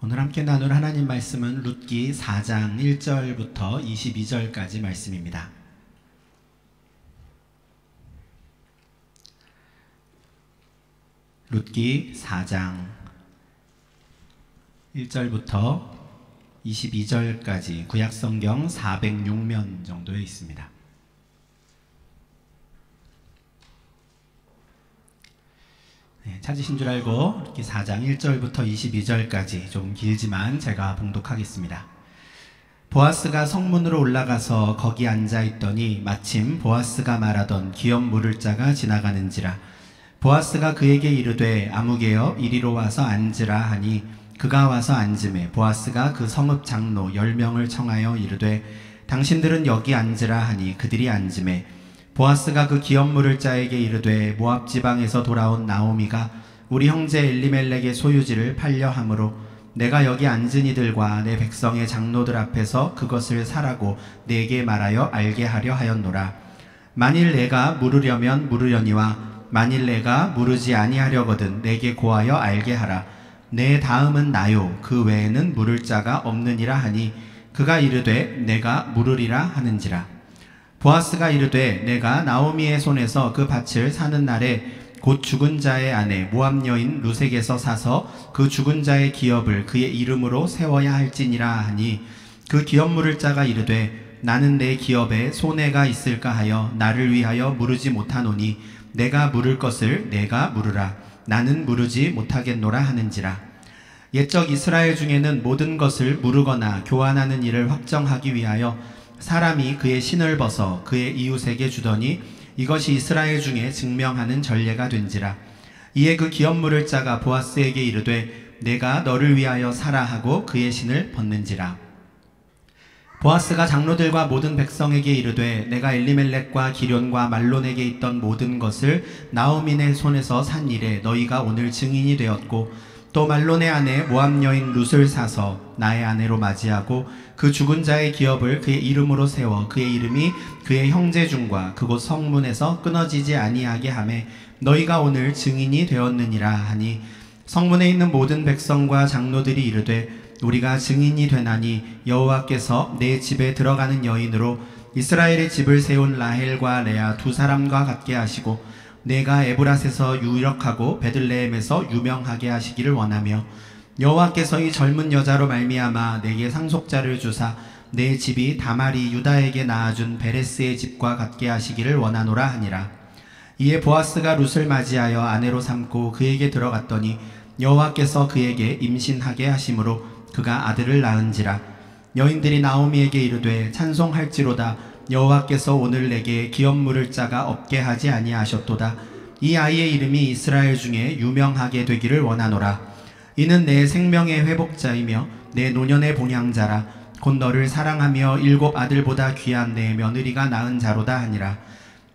오늘 함께 나눌 하나님 말씀은 룻기 4장 1절부터 22절까지 말씀입니다. 룻기 4장 1절부터 22절까지 구약성경 406면 정도에 있습니다. 찾으신 줄 알고 이렇게 4장 1절부터 22절까지 좀 길지만 제가 봉독하겠습니다. 보아스가 성문으로 올라가서 거기 앉아있더니 마침 보아스가 말하던 기업 물을 자가 지나가는지라. 보아스가 그에게 이르되 아무개여 이리로 와서 앉으라 하니 그가 와서 앉음에 보아스가 그 성읍 장로 10명을 청하여 이르되 당신들은 여기 앉으라 하니 그들이 앉음에 보아스가 그 기업 물을 자에게 이르되 모압 지방에서 돌아온 나오미가 우리 형제 엘리멜렉의 소유지를 팔려 함으로 내가 여기 앉은 이들과 내 백성의 장로들 앞에서 그것을 사라고 내게 말하여 알게 하려 하였노라. 만일 내가 물으려면 물으려니와 만일 내가 물으지 아니하려거든 내게 고하여 알게 하라. 내 다음은 나요 그 외에는 물을 자가 없느니라 하니 그가 이르되 내가 물으리라 하는지라. 보아스가 이르되 내가 나오미의 손에서 그 밭을 사는 날에 곧 죽은 자의 아내 모압 여인 룻에게서 사서 그 죽은 자의 기업을 그의 이름으로 세워야 할지니라 하니 그 기업 물을 자가 이르되 나는 내 기업에 손해가 있을까 하여 나를 위하여 물으지 못하노니 내가 물을 것을 내가 물으라. 나는 물으지 못하겠노라 하는지라. 옛적 이스라엘 중에는 모든 것을 물으거나 교환하는 일을 확정하기 위하여 사람이 그의 신을 벗어 그의 이웃에게 주더니 이것이 이스라엘 중에 증명하는 전례가 된지라. 이에 그 기업 물을 자가 보아스에게 이르되 내가 너를 위하여 사라 하고 그의 신을 벗는지라. 보아스가 장로들과 모든 백성에게 이르되 내가 엘리멜렉과 기련과 말론에게 있던 모든 것을 나오미네 손에서 산 일에 너희가 오늘 증인이 되었고 또 말론의 아내 모압 여인 룻을 사서 나의 아내로 맞이하고 그 죽은 자의 기업을 그의 이름으로 세워 그의 이름이 그의 형제 중과 그곳 성문에서 끊어지지 아니하게 하매 너희가 오늘 증인이 되었느니라 하니 성문에 있는 모든 백성과 장로들이 이르되 우리가 증인이 되나니 여호와께서 내 집에 들어가는 여인으로 이스라엘의 집을 세운 라헬과 레아 두 사람과 같게 하시고 내가 에브랏에서 유력하고 베들레헴에서 유명하게 하시기를 원하며 여호와께서 이 젊은 여자로 말미암아 내게 상속자를 주사 내 집이 다말이 유다에게 낳아준 베레스의 집과 같게 하시기를 원하노라 하니라. 이에 보아스가 룻을 맞이하여 아내로 삼고 그에게 들어갔더니 여호와께서 그에게 임신하게 하심으로 그가 아들을 낳은지라. 여인들이 나오미에게 이르되 찬송할지로다. 여호와께서 오늘 내게 기업 물을 자가 없게 하지 아니하셨도다. 이 아이의 이름이 이스라엘 중에 유명하게 되기를 원하노라. 이는 내 생명의 회복자이며 내 노년의 본향자라. 곧 너를 사랑하며 7 아들보다 귀한 내 며느리가 낳은 자로다 하니라.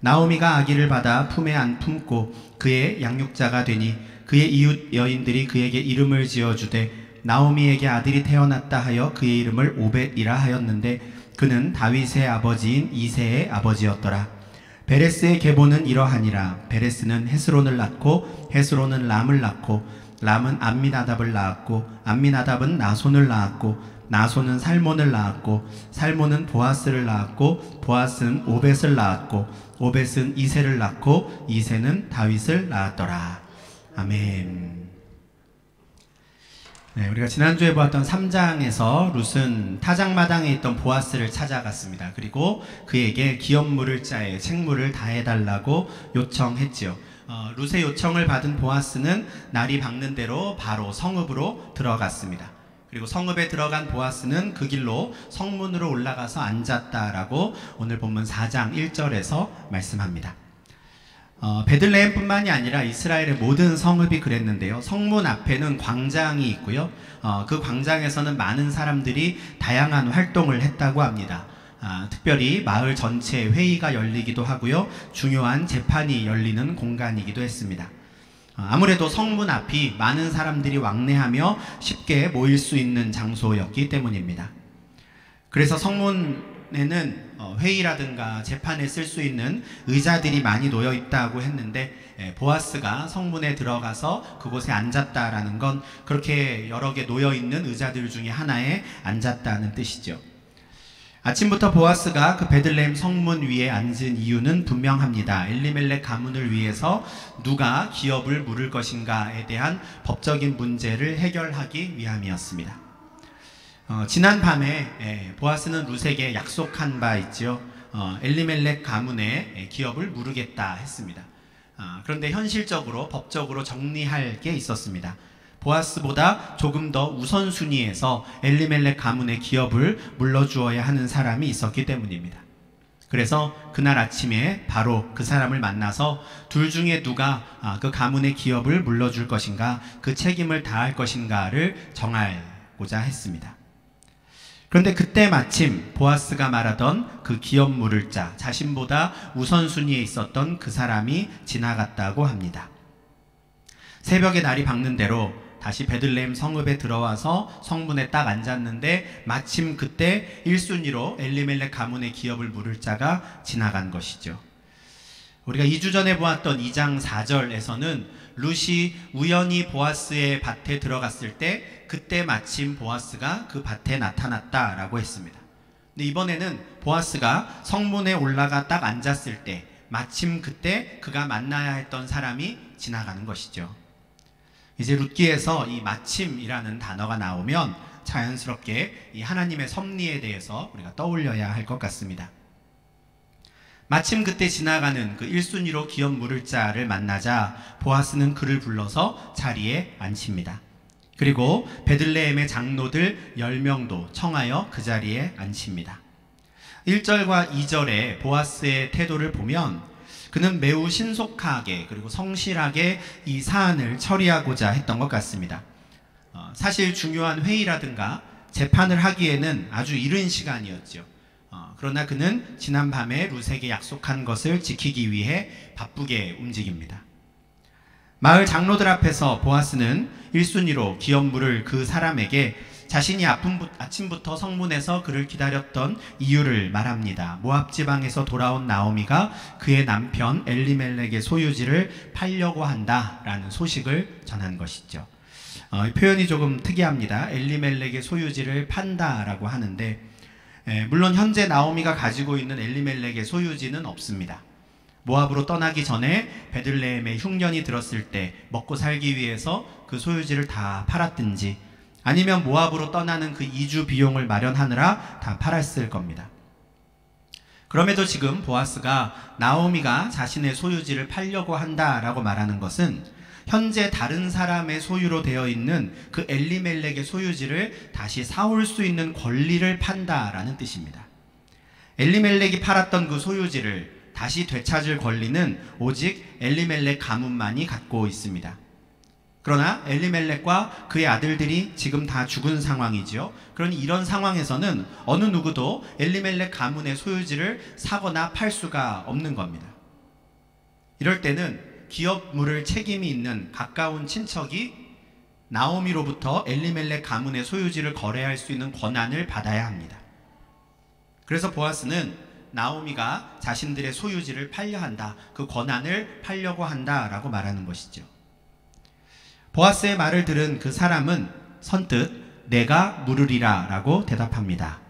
나오미가 아기를 받아 품에 안 품고 그의 양육자가 되니 그의 이웃 여인들이 그에게 이름을 지어주되 나오미에게 아들이 태어났다 하여 그의 이름을 오벳이라 하였는데 그는 다윗의 아버지인 이새의 아버지였더라. 베레스의 계보는 이러하니라. 베레스는 헤스론을 낳고 헤스론은 람을 낳고 람은 암미나답을 낳았고 암미나답은 나손을 낳았고 나손은 살몬을 낳았고 살몬은 보아스를 낳았고 보아스는 오벳을 낳았고 오벳은 이새를 낳고 이새는 다윗을 낳았더라. 아멘. 우리가 지난주에 보았던 3장에서 룻은 타작마당에 있던 보아스를 찾아갔습니다. 그리고 그에게 기업 물을 자의 책무를 다해달라고 요청했지요. 룻의 요청을 받은 보아스는 날이 밝는 대로 바로 성읍으로 들어갔습니다. 그리고 성읍에 들어간 보아스는 그 길로 성문으로 올라가서 앉았다라고 오늘 본문 4장 1절에서 말씀합니다. 베들레헴뿐만이 아니라 이스라엘의 모든 성읍이 그랬는데요. 성문 앞에는 광장이 있고요. 그 광장에서는 많은 사람들이 다양한 활동을 했다고 합니다. 특별히 마을 전체 회의가 열리기도 하고요. 중요한 재판이 열리는 공간이기도 했습니다. 아무래도 성문 앞이 많은 사람들이 왕래하며 쉽게 모일 수 있는 장소였기 때문입니다. 그래서 성문 이전에는 회의라든가 재판에 쓸 수 있는 의자들이 많이 놓여 있다고 했는데 보아스가 성문에 들어가서 그곳에 앉았다라는 건 그렇게 여러 개 놓여 있는 의자들 중에 하나에 앉았다는 뜻이죠. 아침부터 보아스가 그 베들레헴 성문 위에 앉은 이유는 분명합니다. 엘리멜렉 가문을 위해서 누가 기업을 물을 것인가에 대한 법적인 문제를 해결하기 위함이었습니다. 지난 밤에 보아스는 룻에게 약속한 바 있죠. 엘리멜렉 가문의 기업을 물으겠다 했습니다. 그런데 현실적으로 법적으로 정리할 게 있었습니다. 보아스보다 조금 더 우선순위에서 엘리멜렉 가문의 기업을 물러주어야 하는 사람이 있었기 때문입니다. 그래서 그날 아침에 바로 그 사람을 만나서 둘 중에 누가 그 가문의 기업을 물러줄 것인가, 그 책임을 다할 것인가를 정하고자 했습니다. 그런데 그때 마침 보아스가 말하던 그 기업 물을 자, 자신보다 우선순위에 있었던 그 사람이 지나갔다고 합니다. 새벽에 날이 밝는 대로 다시 베들레헴 성읍에 들어와서 성문에 딱 앉았는데 마침 그때 1순위로 엘리멜렉 가문의 기업을 물을 자가 지나간 것이죠. 우리가 2주 전에 보았던 2장 4절에서는 룻이 우연히 보아스의 밭에 들어갔을 때 그때 마침 보아스가 그 밭에 나타났다라고 했습니다. 근데 이번에는 보아스가 성문에 올라가 딱 앉았을 때 마침 그때 그가 만나야 했던 사람이 지나가는 것이죠. 이제 룻기에서 이 마침이라는 단어가 나오면 자연스럽게 이 하나님의 섭리에 대해서 우리가 떠올려야 할 것 같습니다. 마침 그때 지나가는 그 1순위로 기업 물을 자를 만나자 보아스는 그를 불러서 자리에 앉힙니다. 그리고 베들레헴의 장로들 10명도 청하여 그 자리에 앉힙니다. 1절과 2절의 보아스의 태도를 보면 그는 매우 신속하게 그리고 성실하게 이 사안을 처리하고자 했던 것 같습니다. 사실 중요한 회의라든가 재판을 하기에는 아주 이른 시간이었죠. 그러나 그는 지난 밤에 룻에게 약속한 것을 지키기 위해 바쁘게 움직입니다. 마을 장로들 앞에서 보아스는 1순위로 기업 물을 그 사람에게 자신이 아침부터 성문에서 그를 기다렸던 이유를 말합니다. 모압 지방에서 돌아온 나오미가 그의 남편 엘리멜렉의 소유지를 팔려고 한다라는 소식을 전한 것이죠. 표현이 조금 특이합니다. 엘리멜렉의 소유지를 판다라고 하는데 물론 현재 나오미가 가지고 있는 엘리멜렉의 소유지는 없습니다. 모압으로 떠나기 전에 베들레헴에 흉년이 들었을 때 먹고 살기 위해서 그 소유지를 다 팔았든지 아니면 모압으로 떠나는 그 이주 비용을 마련하느라 다 팔았을 겁니다. 그럼에도 지금 보아스가 나오미가 자신의 소유지를 팔려고 한다라고 말하는 것은 현재 다른 사람의 소유로 되어 있는 그 엘리멜렉의 소유지를 다시 사올 수 있는 권리를 판다라는 뜻입니다. 엘리멜렉이 팔았던 그 소유지를 다시 되찾을 권리는 오직 엘리멜렉 가문만이 갖고 있습니다. 그러나 엘리멜렉과 그의 아들들이 지금 다 죽은 상황이죠. 그러니 이런 상황에서는 어느 누구도 엘리멜렉 가문의 소유지를 사거나 팔 수가 없는 겁니다. 이럴 때는 기업 물을 책임이 있는 가까운 친척이 나오미로부터 엘리멜렉 가문의 소유지를 거래할 수 있는 권한을 받아야 합니다. 그래서 보아스는 나오미가 자신들의 소유지를 팔려 한다, 그 권한을 팔려고 한다라고 말하는 것이죠. 보아스의 말을 들은 그 사람은 선뜻 내가 물으리라 라고 대답합니다.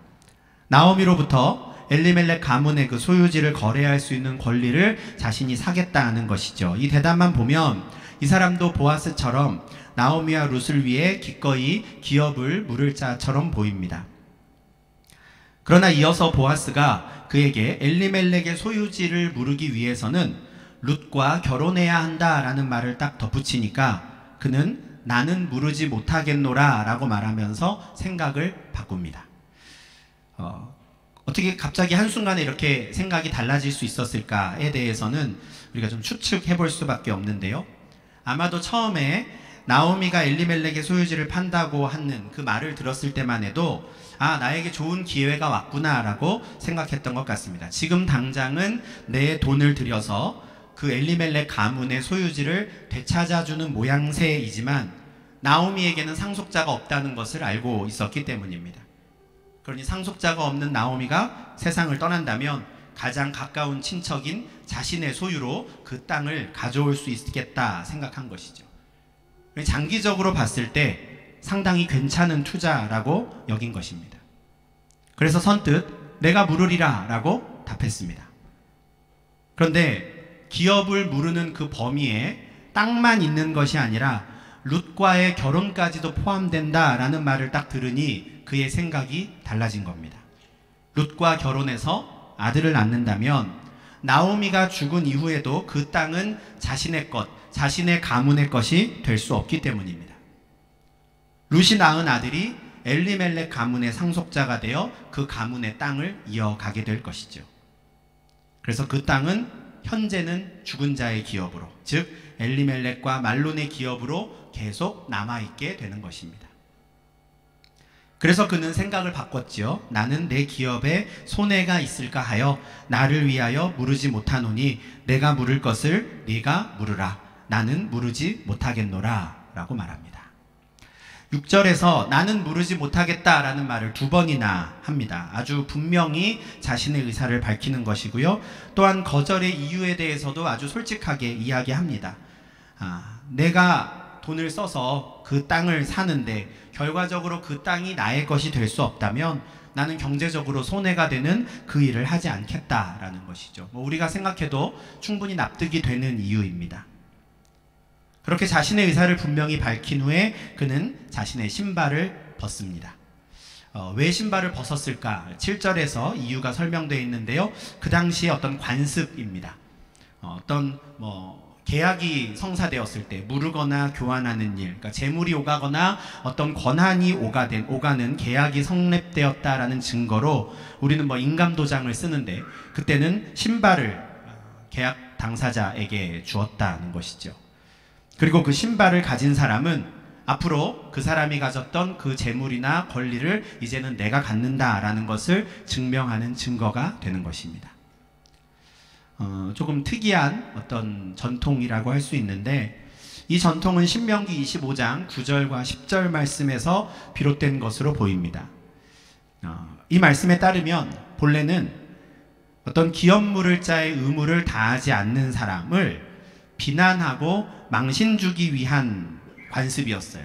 나오미로부터 엘리멜렉 가문의 그 소유지를 거래할 수 있는 권리를 자신이 사겠다는 것이죠. 이 대답만 보면 이 사람도 보아스처럼 나오미와 룻을 위해 기꺼이 기업을 물을 자처럼 보입니다. 그러나 이어서 보아스가 그에게 엘리멜렉의 소유지를 물으기 위해서는 룻과 결혼해야 한다라는 말을 딱 덧붙이니까 그는 나는 물으지 못하겠노라 라고 말하면서 생각을 바꿉니다. 어떻게 갑자기 한순간에 이렇게 생각이 달라질 수 있었을까에 대해서는 우리가 좀 추측해 볼 수밖에 없는데요. 아마도 처음에 나오미가 엘리멜렉의 소유지를 판다고 하는 그 말을 들었을 때만 해도 나에게 좋은 기회가 왔구나 라고 생각했던 것 같습니다. 지금 당장은 내 돈을 들여서 그 엘리멜렉 가문의 소유지를 되찾아주는 모양새이지만 나오미에게는 상속자가 없다는 것을 알고 있었기 때문입니다. 그러니 상속자가 없는 나오미가 세상을 떠난다면 가장 가까운 친척인 자신의 소유로 그 땅을 가져올 수 있겠다 생각한 것이죠. 장기적으로 봤을 때 상당히 괜찮은 투자라고 여긴 것입니다. 그래서 선뜻 내가 물으리라 라고 답했습니다. 그런데 기업을 물으는 그 범위에 땅만 있는 것이 아니라 룻과의 결혼까지도 포함된다라는 말을 딱 들으니 그의 생각이 달라진 겁니다. 룻과 결혼해서 아들을 낳는다면 나오미가 죽은 이후에도 그 땅은 자신의 것, 자신의 가문의 것이 될 수 없기 때문입니다. 룻이 낳은 아들이 엘리멜렉 가문의 상속자가 되어 그 가문의 땅을 이어가게 될 것이죠. 그래서 그 땅은 현재는 죽은 자의 기업으로, 즉 엘리멜렉과 말론의 기업으로 계속 남아있게 되는 것입니다. 그래서 그는 생각을 바꿨지요. 나는 내 기업에 손해가 있을까 하여 나를 위하여 물으지 못하노니 내가 물을 것을 네가 물으라. 나는 물으지 못하겠노라 라고 말합니다. 6절에서 나는 물으지 못하겠다라는 말을 2번이나 합니다. 아주 분명히 자신의 의사를 밝히는 것이고요. 또한 거절의 이유에 대해서도 아주 솔직하게 이야기합니다. 내가 돈을 써서 그 땅을 사는데 결과적으로 그 땅이 나의 것이 될 수 없다면 나는 경제적으로 손해가 되는 그 일을 하지 않겠다라는 것이죠. 우리가 생각해도 충분히 납득이 되는 이유입니다. 그렇게 자신의 의사를 분명히 밝힌 후에 그는 자신의 신발을 벗습니다. 왜 신발을 벗었을까? 7절에서 이유가 설명되어 있는데요. 그 당시에 어떤 관습입니다. 어떤 계약이 성사되었을 때 무르거나 교환하는 일, 그러니까 재물이 오가거나 어떤 권한이 오가는 계약이 성립되었다라는 증거로 우리는 인감도장을 쓰는데 그때는 신발을 계약 당사자에게 주었다는 것이죠. 그리고 그 신발을 가진 사람은 앞으로 그 사람이 가졌던 그 재물이나 권리를 이제는 내가 갖는다라는 것을 증명하는 증거가 되는 것입니다. 조금 특이한 어떤 전통이라고 할 수 있는데 이 전통은 신명기 25장 9절과 10절 말씀에서 비롯된 것으로 보입니다. 이 말씀에 따르면 본래는 어떤 기업 물을 자의 의무를 다하지 않는 사람을 비난하고 망신 주기 위한 관습이었어요.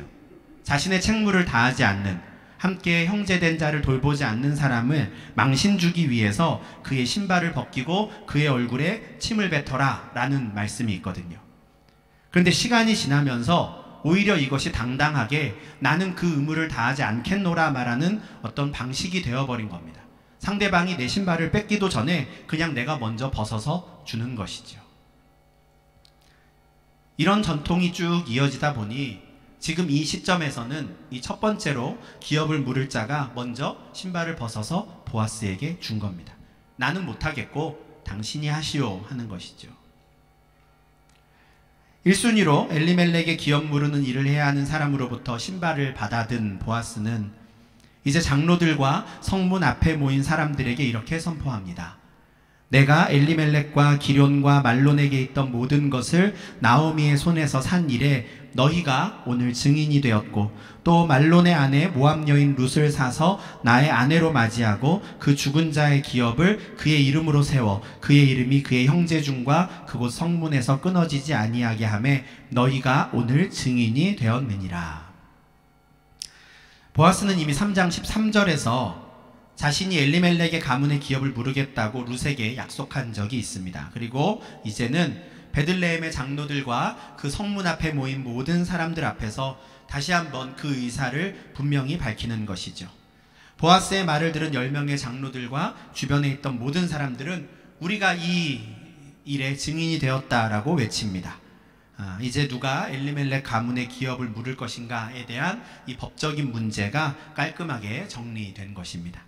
자신의 책무를 다하지 않는, 함께 형제된 자를 돌보지 않는 사람을 망신 주기 위해서 그의 신발을 벗기고 그의 얼굴에 침을 뱉어라 라는 말씀이 있거든요. 그런데 시간이 지나면서 오히려 이것이 당당하게 나는 그 의무를 다하지 않겠노라 말하는 어떤 방식이 되어버린 겁니다. 상대방이 내 신발을 뺏기도 전에 그냥 내가 먼저 벗어서 주는 것이죠. 이런 전통이 쭉 이어지다 보니 지금 이 시점에서는 이 첫 번째로 기업을 물을 자가 먼저 신발을 벗어서 보아스에게 준 겁니다. 나는 못하겠고 당신이 하시오 하는 것이죠. 1순위로 엘리멜렉의 기업 물으는 일을 해야 하는 사람으로부터 신발을 받아든 보아스는 이제 장로들과 성문 앞에 모인 사람들에게 이렇게 선포합니다. 내가 엘리멜렉과 기럨과 말론에게 있던 모든 것을 나오미의 손에서 산 일에 너희가 오늘 증인이 되었고 또 말론의 아내 모압 여인 룻을 사서 나의 아내로 맞이하고 그 죽은 자의 기업을 그의 이름으로 세워 그의 이름이 그의 형제 중과 그곳 성문에서 끊어지지 아니하게 하매 너희가 오늘 증인이 되었느니라. 보아스는 이미 3장 13절에서 자신이 엘리멜렉의 가문의 기업을 물으겠다고 룻에게 약속한 적이 있습니다. 그리고 이제는 베들레헴의 장로들과 그 성문 앞에 모인 모든 사람들 앞에서 다시 한번 그 의사를 분명히 밝히는 것이죠. 보아스의 말을 들은 10명의 장로들과 주변에 있던 모든 사람들은 우리가 이 일의 증인이 되었다라고 외칩니다. 이제 누가 엘리멜렉 가문의 기업을 물을 것인가에 대한 이 법적인 문제가 깔끔하게 정리된 것입니다.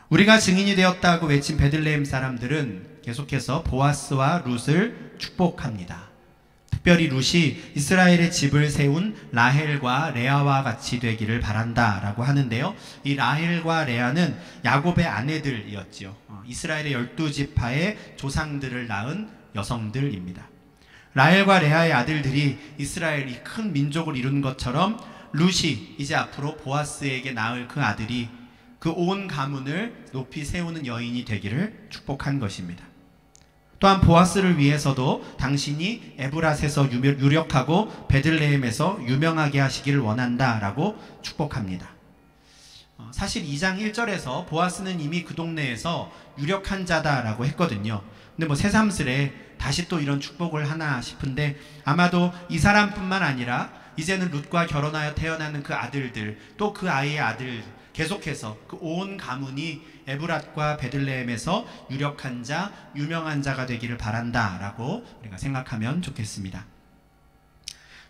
우리가 증인이 되었다고 외친 베들레헴 사람들은 계속해서 보아스와 룻을 축복합니다. 특별히 룻이 이스라엘의 집을 세운 라헬과 레아와 같이 되기를 바란다 라고 하는데요. 이 라헬과 레아는 야곱의 아내들이었지요. 이스라엘의 12지파의 조상들을 낳은 여성들입니다. 라헬과 레아의 아들들이 이스라엘이 큰 민족을 이룬 것처럼 룻이 이제 앞으로 보아스에게 낳을 그 아들이 그 온 가문을 높이 세우는 여인이 되기를 축복한 것입니다. 또한 보아스를 위해서도 당신이 에브랏에서 유력하고 베들레헴에서 유명하게 하시기를 원한다라고 축복합니다. 사실 2장 1절에서 보아스는 이미 그 동네에서 유력한 자다라고 했거든요. 근데 뭐 새삼스레 다시 또 이런 축복을 하나 싶은데, 아마도 이 사람뿐만 아니라 이제는 룻과 결혼하여 태어나는 그 아들들, 또 그 아이의 아들, 계속해서 그 온 가문이 에브랏과 베들레헴에서 유력한 자, 유명한 자가 되기를 바란다라고 우리가 생각하면 좋겠습니다.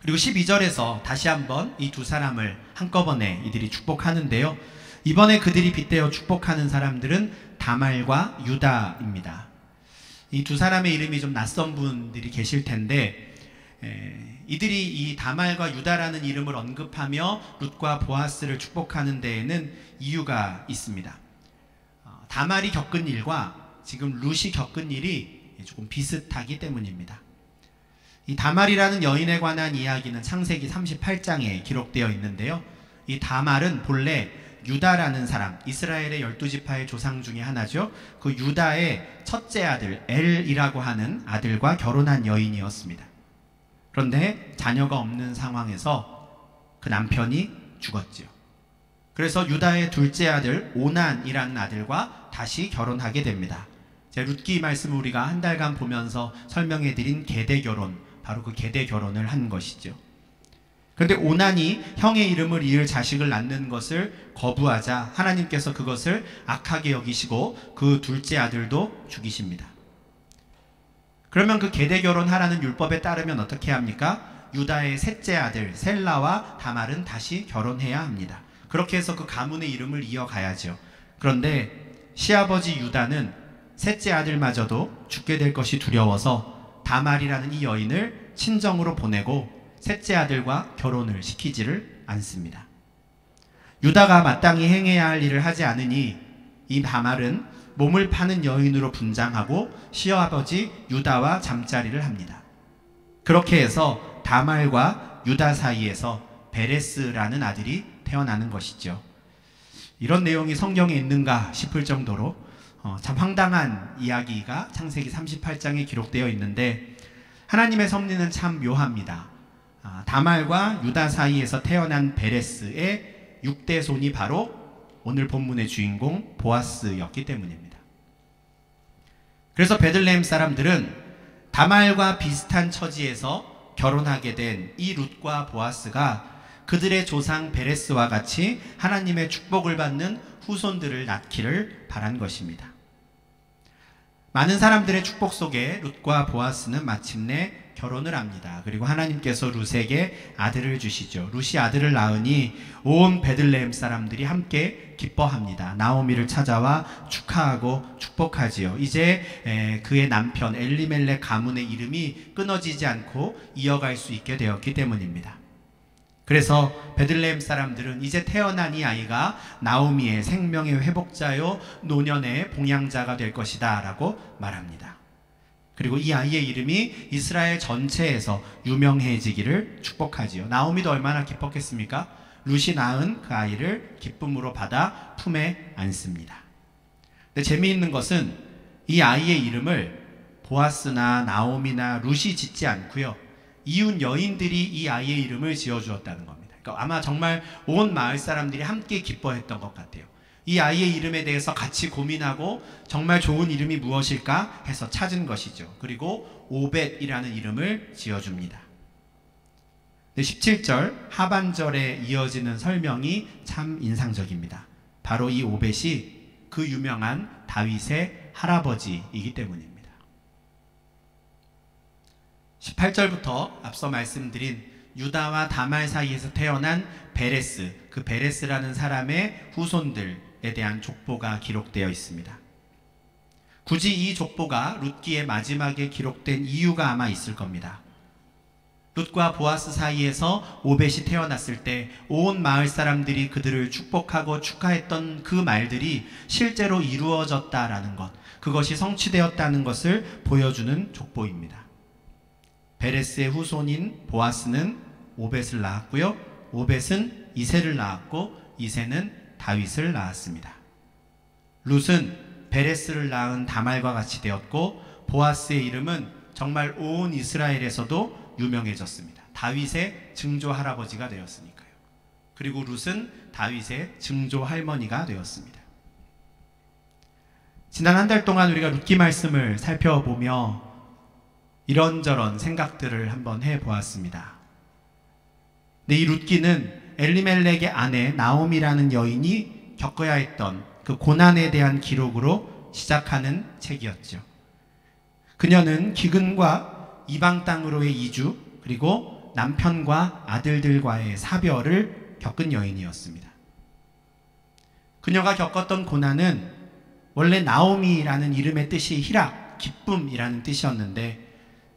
그리고 12절에서 다시 한번 이 두 사람을 한꺼번에 이들이 축복하는데요. 이번에 그들이 빗대어 축복하는 사람들은 다말과 유다입니다. 이 두 사람의 이름이 좀 낯선 분들이 계실 텐데, 이들이 이 다말과 유다라는 이름을 언급하며 룻과 보아스를 축복하는 데에는 이유가 있습니다. 다말이 겪은 일과 지금 룻이 겪은 일이 조금 비슷하기 때문입니다. 이 다말이라는 여인에 관한 이야기는 창세기 38장에 기록되어 있는데요. 이 다말은 본래 유다라는 사람, 이스라엘의 12지파의 조상 중에 하나죠. 그 유다의 첫째 아들 엘이라고 하는 아들과 결혼한 여인이었습니다. 그런데 자녀가 없는 상황에서 그 남편이 죽었지요. 그래서 유다의 둘째 아들 오난이라는 아들과 다시 결혼하게 됩니다. 제 룻기 말씀을 우리가 한 달간 보면서 설명해드린 계대 결혼, 바로 그 계대 결혼을 한 것이죠. 그런데 오난이 형의 이름을 이을 자식을 낳는 것을 거부하자 하나님께서 그것을 악하게 여기시고 그 둘째 아들도 죽이십니다. 그러면 그 계대 결혼하라는 율법에 따르면 어떻게 합니까? 유다의 셋째 아들 셀라와 다말은 다시 결혼해야 합니다. 그렇게 해서 그 가문의 이름을 이어가야죠. 그런데 시아버지 유다는 셋째 아들마저도 죽게 될 것이 두려워서 다말이라는 이 여인을 친정으로 보내고 셋째 아들과 결혼을 시키지를 않습니다. 유다가 마땅히 행해야 할 일을 하지 않으니 이 다말은 몸을 파는 여인으로 분장하고 시아버지 유다와 잠자리를 합니다. 그렇게 해서 다말과 유다 사이에서 베레스라는 아들이 태어나는 것이죠. 이런 내용이 성경에 있는가 싶을 정도로 참 황당한 이야기가 창세기 38장에 기록되어 있는데, 하나님의 섭리는 참 묘합니다. 다말과 유다 사이에서 태어난 베레스의 6대 손이 바로 오늘 본문의 주인공 보아스였기 때문입니다. 그래서 베들레헴 사람들은 다말과 비슷한 처지에서 결혼하게 된 이 룻과 보아스가 그들의 조상 베레스와 같이 하나님의 축복을 받는 후손들을 낳기를 바란 것입니다. 많은 사람들의 축복 속에 룻과 보아스는 마침내 결혼을 합니다. 그리고 하나님께서 룻에게 아들을 주시죠. 룻이 아들을 낳으니 온 베들레헴 사람들이 함께 기뻐합니다. 나오미를 찾아와 축하하고 축복하지요. 이제 그의 남편 엘리멜렉 가문의 이름이 끊어지지 않고 이어갈 수 있게 되었기 때문입니다. 그래서 베들레헴 사람들은 이제 태어난 이 아이가 나오미의 생명의 회복자요 노년의 봉양자가 될 것이다 라고 말합니다. 그리고 이 아이의 이름이 이스라엘 전체에서 유명해지기를 축복하지요. 나오미도 얼마나 기뻤겠습니까? 룻이 낳은 그 아이를 기쁨으로 받아 품에 안습니다. 근데 재미있는 것은 이 아이의 이름을 보아스나 나오미나 룻이 짓지 않고요, 이웃 여인들이 이 아이의 이름을 지어주었다는 겁니다. 그러니까 아마 정말 온 마을 사람들이 함께 기뻐했던 것 같아요. 이 아이의 이름에 대해서 같이 고민하고 정말 좋은 이름이 무엇일까 해서 찾은 것이죠. 그리고 오벳이라는 이름을 지어줍니다. 17절 하반절에 이어지는 설명이 참 인상적입니다. 바로 이 오벳이 그 유명한 다윗의 할아버지이기 때문입니다. 18절부터 앞서 말씀드린 유다와 다말 사이에서 태어난 베레스, 그 베레스라는 사람의 후손들에 대한 족보가 기록되어 있습니다. 굳이 이 족보가 룻기의 마지막에 기록된 이유가 아마 있을 겁니다. 룻과 보아스 사이에서 오벳이 태어났을 때 온 마을 사람들이 그들을 축복하고 축하했던 그 말들이 실제로 이루어졌다라는 것, 그것이 성취되었다는 것을 보여주는 족보입니다. 베레스의 후손인 보아스는 오벳을 낳았고요, 오벳은 이새를 낳았고 이새는 다윗을 낳았습니다. 룻은 베레스를 낳은 다말과 같이 되었고, 보아스의 이름은 정말 온 이스라엘에서도 유명해졌습니다. 다윗의 증조 할아버지가 되었으니까요. 그리고 룻은 다윗의 증조 할머니가 되었습니다. 지난 한 달 동안 우리가 룻기 말씀을 살펴보며 이런저런 생각들을 한번 해보았습니다. 근데 이 룻기는 엘리멜렉의 아내 나옴이라는 여인이 겪어야 했던 그 고난에 대한 기록으로 시작하는 책이었죠. 그녀는 기근과 이방 땅으로의 이주, 그리고 남편과 아들들과의 사별을 겪은 여인이었습니다. 그녀가 겪었던 고난은 원래 나오미라는 이름의 뜻이 희락, 기쁨이라는 뜻이었는데,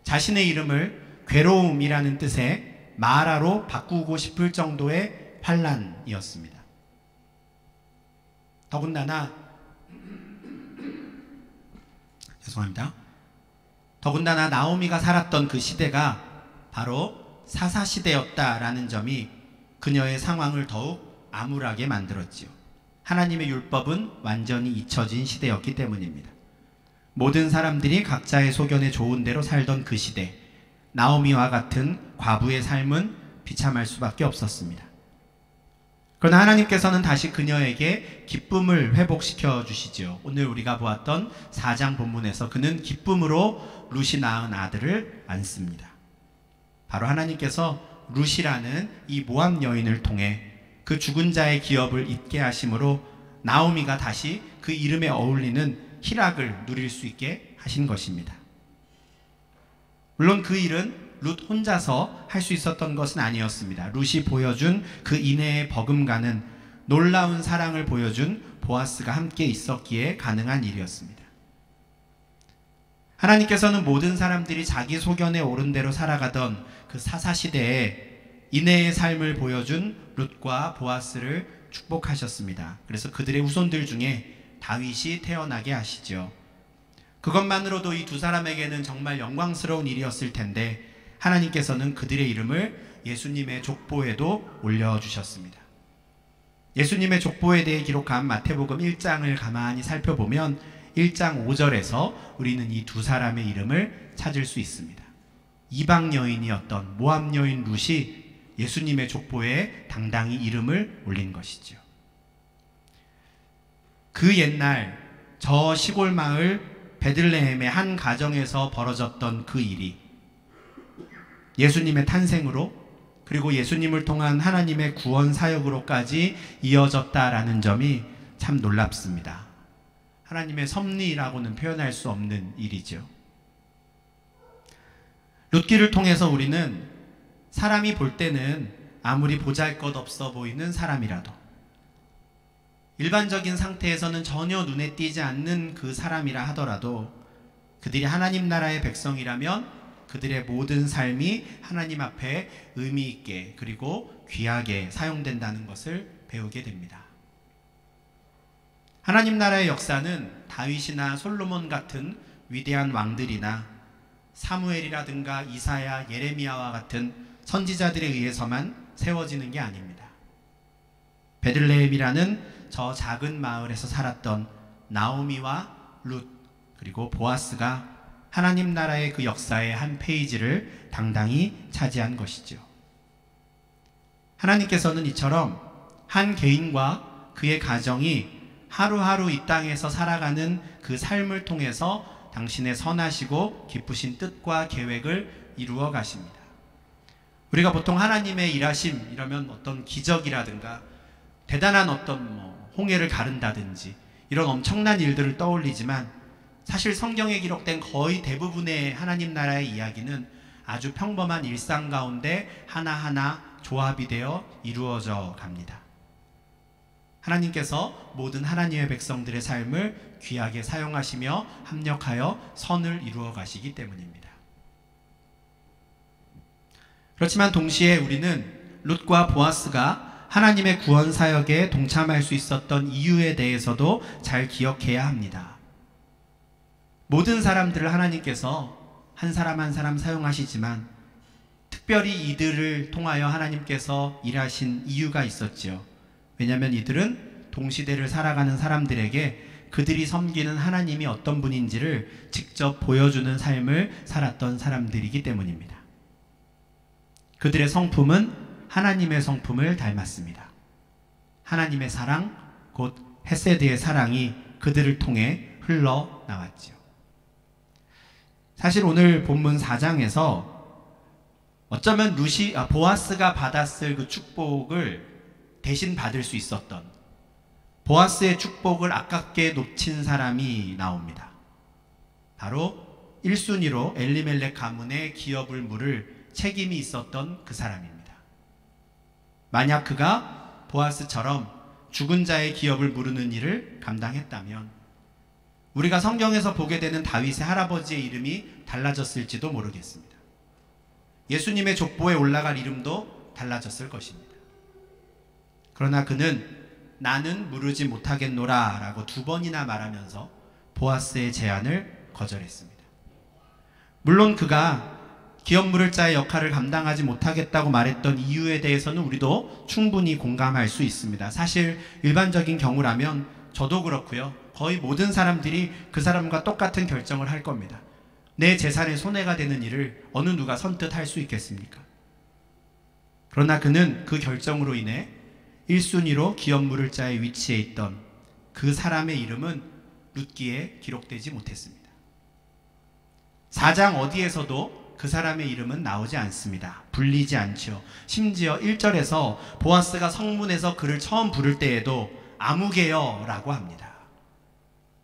자신의 이름을 괴로움이라는 뜻의 마라로 바꾸고 싶을 정도의 환난이었습니다. 더군다나 나오미가 살았던 그 시대가 바로 사사시대였다라는 점이 그녀의 상황을 더욱 암울하게 만들었지요. 하나님의 율법은 완전히 잊혀진 시대였기 때문입니다. 모든 사람들이 각자의 소견에 좋은 대로 살던 그 시대, 나오미와 같은 과부의 삶은 비참할 수밖에 없었습니다. 그러나 하나님께서는 다시 그녀에게 기쁨을 회복시켜 주시죠. 오늘 우리가 보았던 4장 본문에서 그는 기쁨으로 룻이 낳은 아들을 안습니다. 바로 하나님께서 룻이라는 이 모압 여인을 통해 그 죽은 자의 기업을 잊게 하심으로 나오미가 다시 그 이름에 어울리는 희락을 누릴 수 있게 하신 것입니다. 물론 그 일은 룻 혼자서 할 수 있었던 것은 아니었습니다. 룻이 보여준 그 인애의 버금가는 놀라운 사랑을 보여준 보아스가 함께 있었기에 가능한 일이었습니다. 하나님께서는 모든 사람들이 자기 소견에 옳은 대로 살아가던 그 사사시대에 인애의 삶을 보여준 룻과 보아스를 축복하셨습니다. 그래서 그들의 후손들 중에 다윗이 태어나게 하시죠. 그것만으로도 이 두 사람에게는 정말 영광스러운 일이었을 텐데, 하나님께서는 그들의 이름을 예수님의 족보에도 올려주셨습니다. 예수님의 족보에 대해 기록한 마태복음 1장을 가만히 살펴보면 1장 5절에서 우리는 이 두 사람의 이름을 찾을 수 있습니다. 이방 여인이었던 모압 여인 룻이 예수님의 족보에 당당히 이름을 올린 것이죠. 그 옛날 저 시골 마을 베들레헴의 한 가정에서 벌어졌던 그 일이 예수님의 탄생으로, 그리고 예수님을 통한 하나님의 구원 사역으로까지 이어졌다라는 점이 참 놀랍습니다. 하나님의 섭리라고는 표현할 수 없는 일이죠. 룻기를 통해서 우리는 사람이 볼 때는 아무리 보잘것없어 보이는 사람이라도, 일반적인 상태에서는 전혀 눈에 띄지 않는 그 사람이라 하더라도 그들이 하나님 나라의 백성이라면 그들의 모든 삶이 하나님 앞에 의미 있게 그리고 귀하게 사용된다는 것을 배우게 됩니다. 하나님 나라의 역사는 다윗이나 솔로몬 같은 위대한 왕들이나 사무엘이라든가 이사야, 예레미야와 같은 선지자들에 의해서만 세워지는 게 아닙니다. 베들레헴이라는 저 작은 마을에서 살았던 나오미와 룻, 그리고 보아스가 하나님 나라의 그 역사의 한 페이지를 당당히 차지한 것이죠. 하나님께서는 이처럼 한 개인과 그의 가정이 하루하루 이 땅에서 살아가는 그 삶을 통해서 당신의 선하시고 기쁘신 뜻과 계획을 이루어 가십니다. 우리가 보통 하나님의 일하심 이러면 어떤 기적이라든가 대단한 어떤 홍해를 가른다든지 이런 엄청난 일들을 떠올리지만, 사실 성경에 기록된 거의 대부분의 하나님 나라의 이야기는 아주 평범한 일상 가운데 하나하나 조합이 되어 이루어져 갑니다. 하나님께서 모든 하나님의 백성들의 삶을 귀하게 사용하시며 합력하여 선을 이루어 가시기 때문입니다. 그렇지만 동시에 우리는 룻과 보아스가 하나님의 구원 사역에 동참할 수 있었던 이유에 대해서도 잘 기억해야 합니다. 모든 사람들을 하나님께서 한 사람 한 사람 사용하시지만 특별히 이들을 통하여 하나님께서 일하신 이유가 있었지요. 왜냐하면 이들은 동시대를 살아가는 사람들에게 그들이 섬기는 하나님이 어떤 분인지를 직접 보여주는 삶을 살았던 사람들이기 때문입니다. 그들의 성품은 하나님의 성품을 닮았습니다. 하나님의 사랑, 곧 헤세드의 사랑이 그들을 통해 흘러나왔지요. 사실 오늘 본문 4장에서 어쩌면 보아스가 받았을 그 축복을 대신 받을 수 있었던, 보아스의 축복을 아깝게 놓친 사람이 나옵니다. 바로 1순위로 엘리멜렉 가문의 기업을 물을 책임이 있었던 그 사람입니다. 만약 그가 보아스처럼 죽은 자의 기업을 물으는 일을 감당했다면 우리가 성경에서 보게 되는 다윗의 할아버지의 이름이 달라졌을지도 모르겠습니다. 예수님의 족보에 올라갈 이름도 달라졌을 것입니다. 그러나 그는 나는 물으지 못하겠노라 라고 2번이나 말하면서 보아스의 제안을 거절했습니다. 물론 그가 기업 물을 자의 역할을 감당하지 못하겠다고 말했던 이유에 대해서는 우리도 충분히 공감할 수 있습니다. 사실 일반적인 경우라면 저도 그렇고요, 거의 모든 사람들이 그 사람과 똑같은 결정을 할 겁니다. 내 재산에 손해가 되는 일을 어느 누가 선뜻 할 수 있겠습니까? 그러나 그는 그 결정으로 인해 1순위로 기업 물을 자의 위치에 있던 그 사람의 이름은 룻기에 기록되지 못했습니다. 4장 어디에서도 그 사람의 이름은 나오지 않습니다. 불리지 않죠. 심지어 1절에서 보아스가 성문에서 그를 처음 부를 때에도 아무개여 라고 합니다.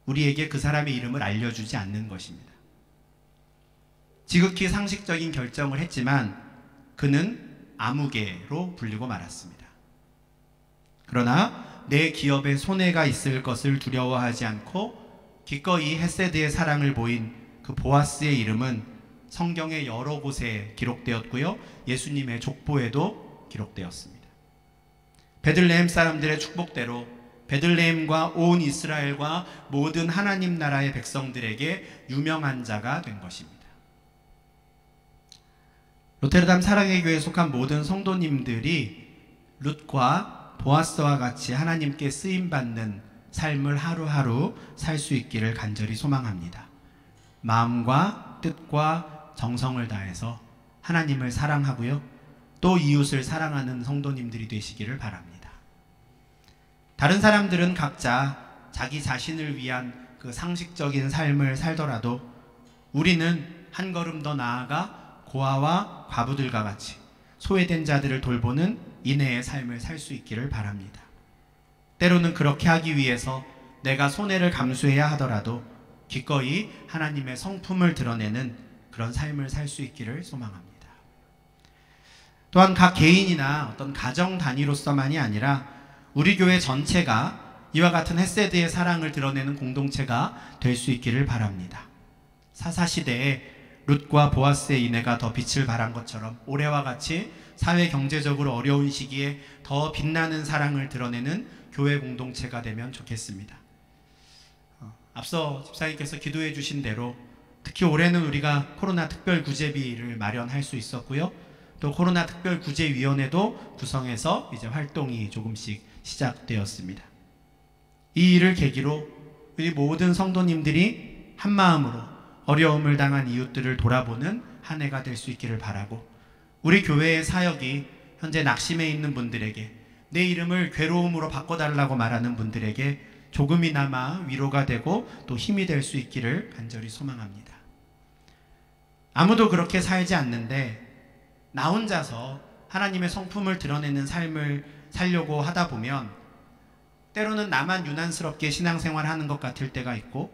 우리에게 그 사람의 이름을 알려주지 않는 것입니다. 지극히 상식적인 결정을 했지만 그는 아무개로 불리고 말았습니다. 그러나 내 기업에 손해가 있을 것을 두려워하지 않고 기꺼이 헤세드의 사랑을 보인 그 보아스의 이름은 성경의 여러 곳에 기록되었고요, 예수님의 족보에도 기록되었습니다. 베들레헴 사람들의 축복대로 베들레헴과 온 이스라엘과 모든 하나님 나라의 백성들에게 유명한 자가 된 것입니다. 로테르담 사랑의 교회에 속한 모든 성도님들이 룻과 보아스와 같이 하나님께 쓰임받는 삶을 하루하루 살 수 있기를 간절히 소망합니다. 마음과 뜻과 정성을 다해서 하나님을 사랑하고요, 또 이웃을 사랑하는 성도님들이 되시기를 바랍니다. 다른 사람들은 각자 자기 자신을 위한 그 상식적인 삶을 살더라도 우리는 한 걸음 더 나아가 고아와 과부들과 같이 소외된 자들을 돌보는 인애의 삶을 살 수 있기를 바랍니다. 때로는 그렇게 하기 위해서 내가 손해를 감수해야 하더라도 기꺼이 하나님의 성품을 드러내는 그런 삶을 살 수 있기를 소망합니다. 또한 각 개인이나 어떤 가정 단위로서만이 아니라 우리 교회 전체가 이와 같은 헤세드의 사랑을 드러내는 공동체가 될 수 있기를 바랍니다. 사사시대에 룻과 보아스의 인애가 더 빛을 발한 것처럼 올해와 같이 사회 경제적으로 어려운 시기에 더 빛나는 사랑을 드러내는 교회 공동체가 되면 좋겠습니다. 앞서 집사님께서 기도해 주신 대로 특히 올해는 우리가 코로나 특별 구제비를 마련할 수 있었고요, 또 코로나 특별 구제위원회도 구성해서 이제 활동이 조금씩 시작되었습니다. 이 일을 계기로 우리 모든 성도님들이 한 마음으로 어려움을 당한 이웃들을 돌아보는 한 해가 될 수 있기를 바라고, 우리 교회의 사역이 현재 낙심해 있는 분들에게, 내 이름을 괴로움으로 바꿔달라고 말하는 분들에게 조금이나마 위로가 되고 또 힘이 될 수 있기를 간절히 소망합니다. 아무도 그렇게 살지 않는데 나 혼자서 하나님의 성품을 드러내는 삶을 살려고 하다 보면 때로는 나만 유난스럽게 신앙생활하는 것 같을 때가 있고,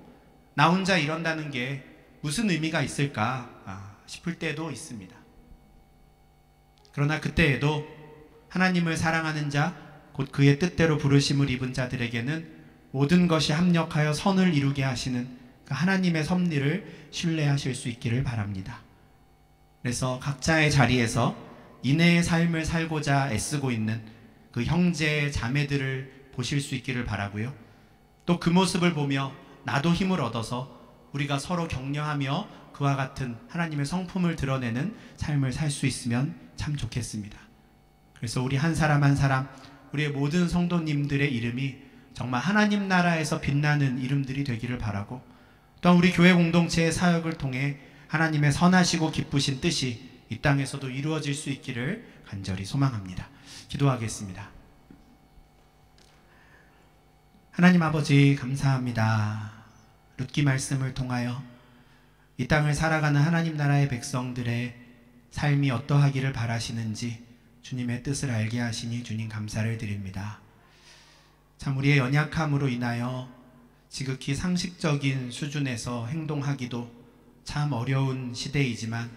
나 혼자 이런다는 게 무슨 의미가 있을까 싶을 때도 있습니다. 그러나 그때에도 하나님을 사랑하는 자, 곧 그의 뜻대로 부르심을 입은 자들에게는 모든 것이 합력하여 선을 이루게 하시는 그 하나님의 섭리를 신뢰하실 수 있기를 바랍니다. 그래서 각자의 자리에서 인애의 삶을 살고자 애쓰고 있는 그 형제 자매들을 보실 수 있기를 바라고요, 또 그 모습을 보며 나도 힘을 얻어서 우리가 서로 격려하며 그와 같은 하나님의 성품을 드러내는 삶을 살 수 있으면 참 좋겠습니다. 그래서 우리 한 사람 한 사람, 우리의 모든 성도님들의 이름이 정말 하나님 나라에서 빛나는 이름들이 되기를 바라고, 또한 우리 교회 공동체의 사역을 통해 하나님의 선하시고 기쁘신 뜻이 이 땅에서도 이루어질 수 있기를 간절히 소망합니다. 기도하겠습니다. 하나님 아버지, 감사합니다. 룻기 말씀을 통하여 이 땅을 살아가는 하나님 나라의 백성들의 삶이 어떠하기를 바라시는지 주님의 뜻을 알게 하시니 주님 감사를 드립니다. 참 우리의 연약함으로 인하여 지극히 상식적인 수준에서 행동하기도 참 어려운 시대이지만,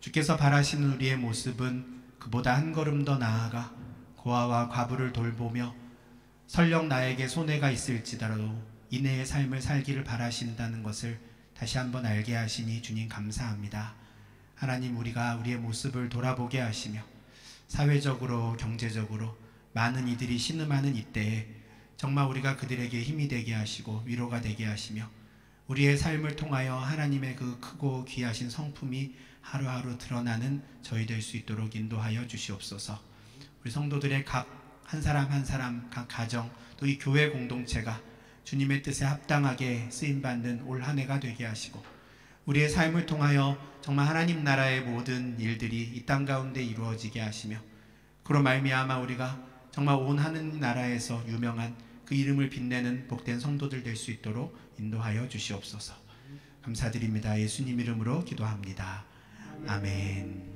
주께서 바라시는 우리의 모습은 그보다 한 걸음 더 나아가 고아와 과부를 돌보며 설령 나에게 손해가 있을지라도 인내의 삶을 살기를 바라신다는 것을 다시 한번 알게 하시니 주님 감사합니다. 하나님, 우리가 우리의 모습을 돌아보게 하시며 사회적으로 경제적으로 많은 이들이 신음하는 이때에 정말 우리가 그들에게 힘이 되게 하시고 위로가 되게 하시며 우리의 삶을 통하여 하나님의 그 크고 귀하신 성품이 하루하루 드러나는 저희 될 수 있도록 인도하여 주시옵소서. 우리 성도들의 각 한 사람 한 사람, 각 가정, 또 이 교회 공동체가 주님의 뜻에 합당하게 쓰임받는 올 한 해가 되게 하시고, 우리의 삶을 통하여 정말 하나님 나라의 모든 일들이 이 땅 가운데 이루어지게 하시며, 그로 말미암아 우리가 정말 온 하늘 나라에서 유명한 그 이름을 빛내는 복된 성도들 될 수 있도록 인도하여 주시옵소서. 감사드립니다. 예수님 이름으로 기도합니다. 아멘.